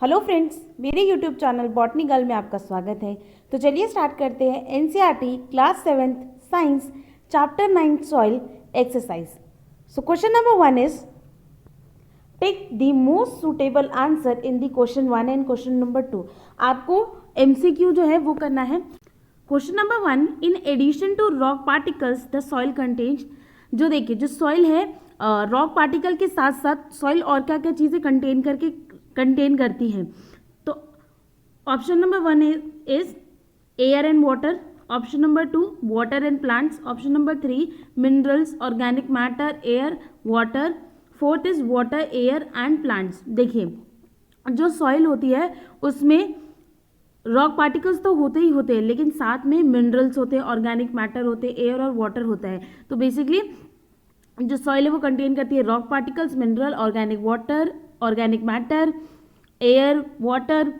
Hello friends, मेरे YouTube channel botany girl में आपका स्वागत है। तो चलिए स्टार्ट करते हैं NCERT class 7th science chapter 9 soil exercise. So question number 1 is tick the most suitable answer in the question 1 and question number 2। आपको एमसीक्यू जो है वो करना है। Question number 1, in addition to rock particles the soil contains. जो देखिए, जो soil है रॉक पार्टिकल के साथ साथ सॉइल और क्या क्या चीज़ें कंटेन करती हैं। तो option number 1 is air and water, option number 2 water and plants, option number 3 minerals, organic matter, air, water, fourth is water, air and plants. देखिए, जो सॉइल होती है उसमें रॉक पार्टिकल्स तो होते ही होते हैं, लेकिन साथ में मिनरल्स होते हैं, ऑर्गेनिक मैटर होते हैं, एयर और वाटर होता है। तो बेसिकली जो सॉइल है वो कंटेन करती है rock particles, mineral, organic water, organic matter, air, water.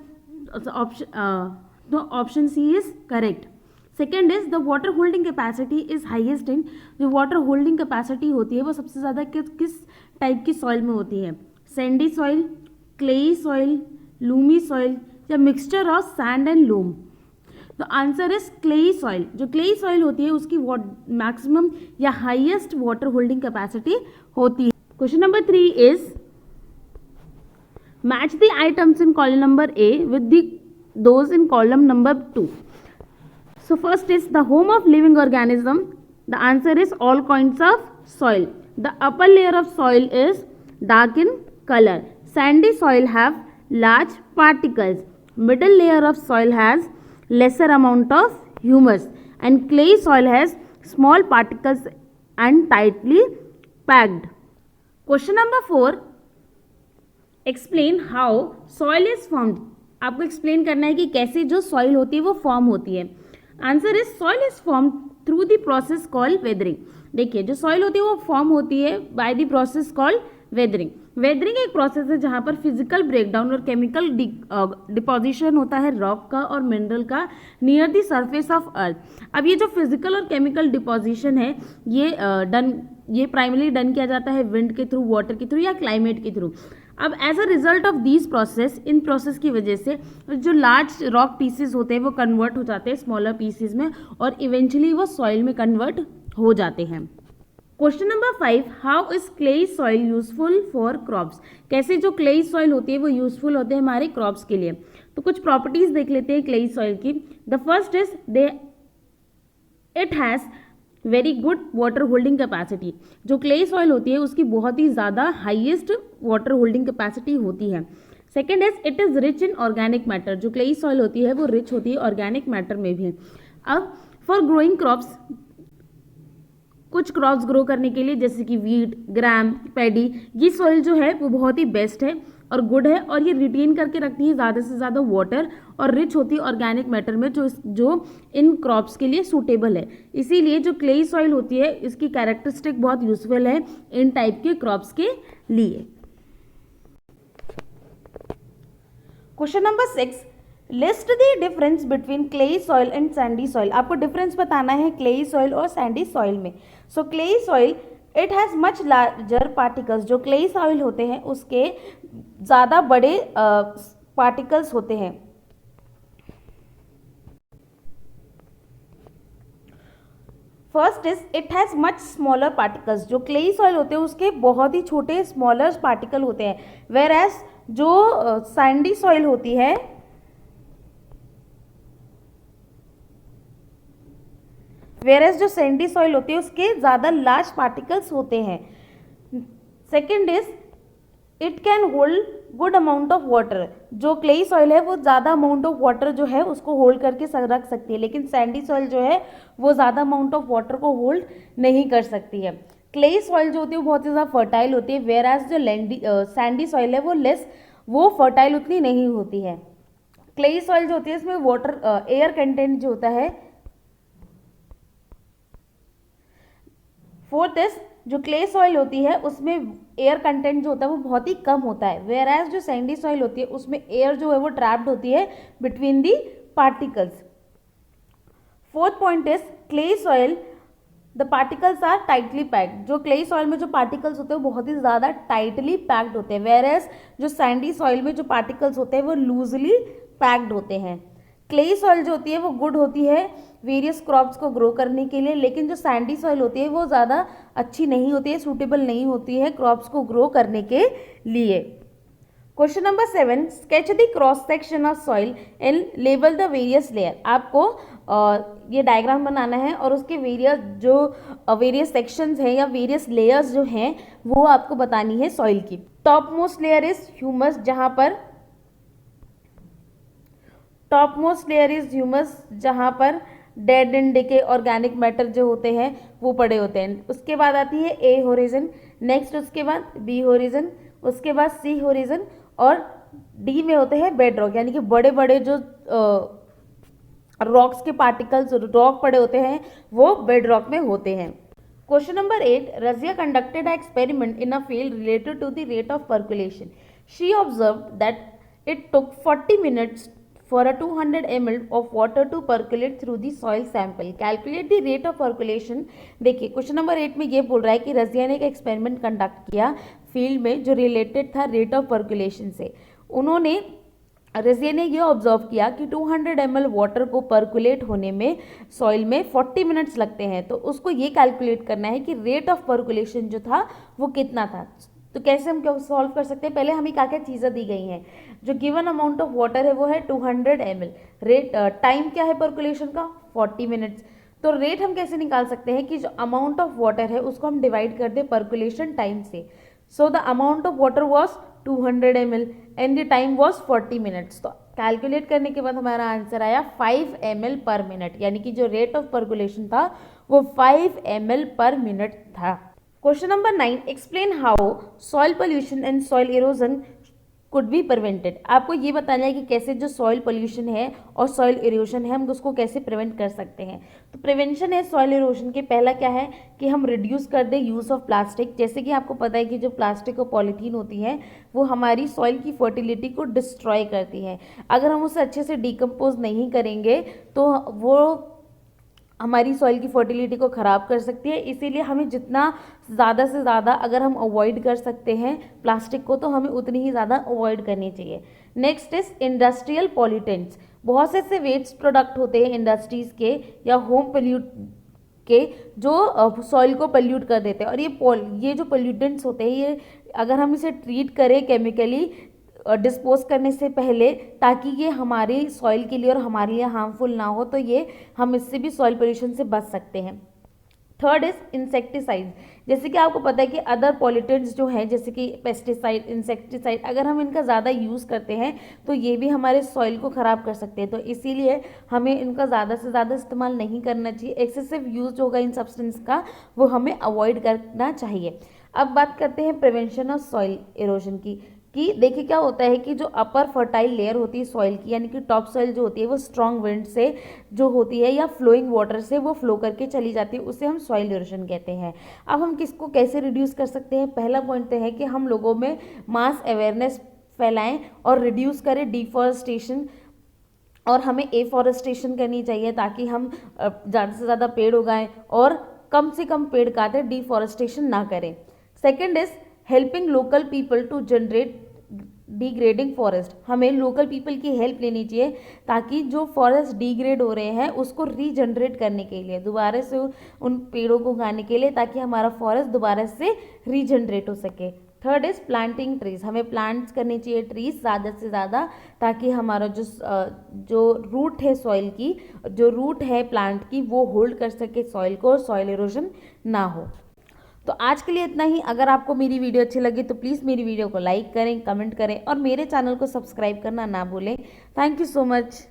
Option C is correct. Second is the water holding capacity is highest in. जो वाटर होल्डिंग कैपेसिटी होती है वो सबसे ज़्यादा किस टाइप की सॉइल में होती है? Sandy soil, clayey soil, loamy soil या mixture of sand and loam. तो आंसर इज क्लेई सॉइल। जो क्लेई सॉइल होती है उसकी मैक्सिमम या हाईएस्ट वाटर होल्डिंग कैपेसिटी होती है। Question number 3 is match the items in column number A with those in column number 2. So first is the home of living organism. The answer is all kinds of soil. The upper layer of soil is dark in color. Sandy soil have large particles. Middle layer of soil has lesser amount of humus, and clay soil has small particles and tightly packed. Question number 4, explain how soil is formed. आपको explain करना है कि कैसे जो soil होती है वो form होती है। Answer is soil is form through the process called weathering. देखिए, जो सॉइल होती है वो फॉर्म होती है by the process called weathering. Weathering एक प्रोसेस है जहाँ पर फिजिकल ब्रेकडाउन और केमिकल डिपोजिशन होता है रॉक का और मिनरल का near the surface of earth. अब ये जो फिजिकल और केमिकल डिपोजिशन है ये प्राइमरली डन किया जाता है विंड के थ्रू, वाटर के थ्रू या क्लाइमेट के थ्रू। अब as a result of these process, इन प्रोसेस की वजह से जो लार्ज रॉक पीसेस होते हैं वो कन्वर्ट हो जाते हैं स्मॉलर पीसेस में और इवेंचुअली वो सॉइल में कन्वर्ट हो जाते हैं। Question number 5, how is clayey soil useful for crops. कैसे जो क्लेई सॉइल होती है वो यूजफुल होते हैं हमारे क्रॉप्स के लिए। तो कुछ प्रॉपर्टीज देख लेते हैं क्लेई सॉइल की। The first is it has very good water holding capacity. जो क्ले सॉइल होती है उसकी बहुत ही ज़्यादा हाईएस्ट वाटर होल्डिंग कैपेसिटी होती है। Second is it is rich in organic matter. जो क्ले सॉइल होती है वो रिच होती है ऑर्गेनिक मैटर में भी। अब फॉर ग्रोइंग क्रॉप्स, कुछ क्रॉप्स ग्रो करने के लिए जैसे कि वीट, ग्राम, पैडी, ये सॉइल जो है वो बहुत ही बेस्ट है और गुड है और ये रिटेन करके रखती है ज़्यादा से ज़्यादा वाटर और रिच होती है ऑर्गेनिक मैटर में जो इन क्रॉप्स के लिए सूटेबल है। इसीलिए जो क्लेई सॉइल होती है इसकी कैरेक्टरिस्टिक बहुत यूजफुल है इन टाइप के क्रॉप्स के लिए। Question number 6, list the difference between clayey soil and sandy soil. आपको डिफरेंस बताना है क्लेई सॉइल और सैंडी सॉइल में। So clayey soil it has much larger particles. जो क्लेई सॉइल होते हैं उसके ज़्यादा बड़े पार्टिकल्स होते हैं। First is it has much smaller particles. जो क्लेई सॉइल होते हैं उसके बहुत ही छोटे स्मॉलर पार्टिकल होते हैं, वेयर एज जो सैंडी सॉइल होती है जो सैंडी सॉइल होती है उसके ज़्यादा लार्ज पार्टिकल्स होते हैं। Second is it can hold good amount of water. जो क्लेई सॉइल है वो ज़्यादा अमाउंट ऑफ वाटर जो है उसको होल्ड करके रख सकती है, लेकिन सैंडी सॉइल जो है वो ज़्यादा अमाउंट ऑफ वाटर को होल्ड नहीं कर सकती है। क्लेई सॉइल जो होती है वो बहुत ही ज़्यादा फर्टाइल होती है, वेयर एज जो सैंडी सॉइल है वो फर्टाइल उतनी नहीं होती है। क्लेई सॉइल जो होती है इसमें वाटर एयर कंटेंट जो होता है। फोर्थ इज जो क्ले सॉइल होती है उसमें एयर कंटेंट जो होता है वो बहुत ही कम होता है, वेयर एज जो सैंडी सॉइल होती है उसमें एयर जो है वो ट्रैप्ड होती है between the particles. Fourth point is clay soil the particles are tightly packed. जो क्लेई सॉइल में जो पार्टिकल्स होते हैं वो बहुत ही ज़्यादा टाइटली पैक्ड होते हैं, वेयरएज जो सैंडी सॉइल में जो पार्टिकल्स होते हैं वो लूजली पैक्ड होते हैं। क्लेई सॉइल जो होती है वो गुड होती है वेरियस क्रॉप्स को ग्रो करने के लिए, लेकिन जो सैंडी सॉइल होती है वो ज़्यादा अच्छी नहीं होती है, सूटेबल नहीं होती है क्रॉप्स को ग्रो करने के लिए। Question number 7, sketch the cross section of soil and label the various layer. आपको ये डायग्राम बनाना है और उसके वेरियस सेक्शंस हैं या वेरियस लेयर्स जो हैं वो आपको बतानी है सॉइल की। Top most layer is humus, जहाँ पर dead and decay organic matter जो होते हैं वो पड़े होते हैं। उसके बाद आती है ए होरिजन, नेक्स्ट उसके बाद बी होरिजन, उसके बाद सी होरिजन और डी में होते हैं बेड रॉक, यानी कि बड़े बड़े जो रॉक्स के पार्टिकल्स रॉक पड़े होते हैं वो बेड रॉक में होते हैं। Question number 8, Razia conducted an experiment in a field related to the rate of percolation. She observed that it took 40 minutes for a 200 ml of water to percolate through the soil sample. Calculate the rate of percolation. देखिए question number 8 में ये बोल रहा है कि रजिया ने एक experiment conduct किया फील्ड में जो रिलेटेड था रेट ऑफ पर्कुलेशन से। रजिया ने ये ऑब्जर्व किया कि 200 ml वाटर को पर्कुलेट होने में सॉइल में 40 मिनट्स लगते हैं, तो उसको ये कैलकुलेट करना है कि रेट ऑफ पर्कुलेशन जो था वो कितना था। तो कैसे हम क्या सॉल्व कर सकते हैं, पहले हमें क्या क्या चीज़ें दी गई हैं। जो गिवन अमाउंट ऑफ वाटर है वो है 200 ml, रेट टाइम क्या है पर्कुलेशन का 40 मिनट्स। तो रेट हम कैसे निकाल सकते हैं कि जो अमाउंट ऑफ वाटर है उसको हम डिवाइड कर दें पर्कुलेशन टाइम से। So the amount of water was 200 ml and the time was 40 minutes. तो कैलकुलेट करने के बाद हमारा आंसर आया 5 ml पर मिनट, यानी कि जो रेट ऑफ पर्कुलेशन था वो 5 ml पर मिनट था। Question number 9, explain how soil pollution and soil erosion could be prevented. आपको ये बताना है कि कैसे जो सॉइल पोल्यूशन है और सॉइल इरोजन है हम उसको कैसे प्रिवेंट कर सकते हैं। तो प्रिवेंशन है सॉइल इरोजन के पहला क्या है कि हम रिड्यूस कर दें यूज़ ऑफ प्लास्टिक। जैसे कि आपको पता है कि जो प्लास्टिक और पॉलीथीन होती है वो हमारी सॉइल की फर्टिलिटी को डिस्ट्रॉय करती है। अगर हम उसे अच्छे से डिकम्पोज नहीं करेंगे तो वो हमारी सॉइल की फर्टिलिटी को ख़राब कर सकती है। इसीलिए हमें जितना ज़्यादा से ज़्यादा अगर हम अवॉइड कर सकते हैं प्लास्टिक को तो हमें उतनी ही ज़्यादा अवॉइड करनी चाहिए। Next is industrial pollutants. बहुत से ऐसे वेस्ट प्रोडक्ट होते हैं इंडस्ट्रीज़ के या होम पोल्यूट के जो सॉइल को पोल्यूट कर देते हैं, और ये जो पोल्यूटेंट्स होते हैं ये अगर हम इसे ट्रीट करें केमिकली डिस्पोज करने से पहले ताकि ये हमारी सॉइल के लिए और हमारे लिए हार्मफुल ना हो, तो ये हम इससे भी सॉइल पोल्यूशन से बच सकते हैं। Third is insecticide. जैसे कि आपको पता है कि अदर पॉल्यूटेंट्स जो हैं जैसे कि पेस्टिसाइड, इंसेक्टिसाइड, अगर हम इनका ज़्यादा यूज़ करते हैं तो ये भी हमारे सॉइल को ख़राब कर सकते हैं। तो इसीलिए हमें इनका ज़्यादा से ज़्यादा इस्तेमाल नहीं करना चाहिए। एक्सेसिव यूज होगा इन सब्सटेंस का वो हमें अवॉइड करना चाहिए। अब बात करते हैं प्रिवेंशन ऑफ सॉइल इरोजन की। कि देखिए क्या होता है कि जो अपर फर्टाइल लेयर होती है सॉइल की, यानी कि टॉप सॉइल जो होती है वो स्ट्रॉन्ग विंड से जो होती है या फ्लोइंग वाटर से वो फ्लो करके चली जाती है, उसे हम सॉइल इरोजन कहते हैं। अब हम किसको कैसे रिड्यूस कर सकते हैं, पहला पॉइंट तो है कि हम लोगों में मास अवेयरनेस फैलाएं और रिड्यूस करें डिफॉरेस्टेशन, और हमें एफॉरेस्टेशन करनी चाहिए ताकि हम ज़्यादा से ज़्यादा पेड़ उगाएं और कम से कम पेड़ काटें, डिफॉरेस्टेशन ना करें। Second is helping local people to generate degrading forest. हमें लोकल पीपल की हेल्प लेनी चाहिए ताकि जो फॉरेस्ट डिग्रेड हो रहे हैं उसको रीजनरेट करने के लिए, दोबारा से उन पेड़ों को उगाने के लिए, ताकि हमारा फॉरेस्ट दोबारा से रीजनरेट हो सके। Third is planting trees. हमें प्लांट्स करनी चाहिए ट्रीज ज़्यादा से ज़्यादा ताकि हमारा जो रूट है सॉइल की, जो रूट है प्लांट की, वो होल्ड कर सके सॉइल को और सॉइल इरोजन ना हो। तो आज के लिए इतना ही। अगर आपको मेरी वीडियो अच्छी लगी तो प्लीज़ मेरी वीडियो को लाइक करें, कमेंट करें और मेरे चैनल को सब्सक्राइब करना ना भूलें। Thank you so much.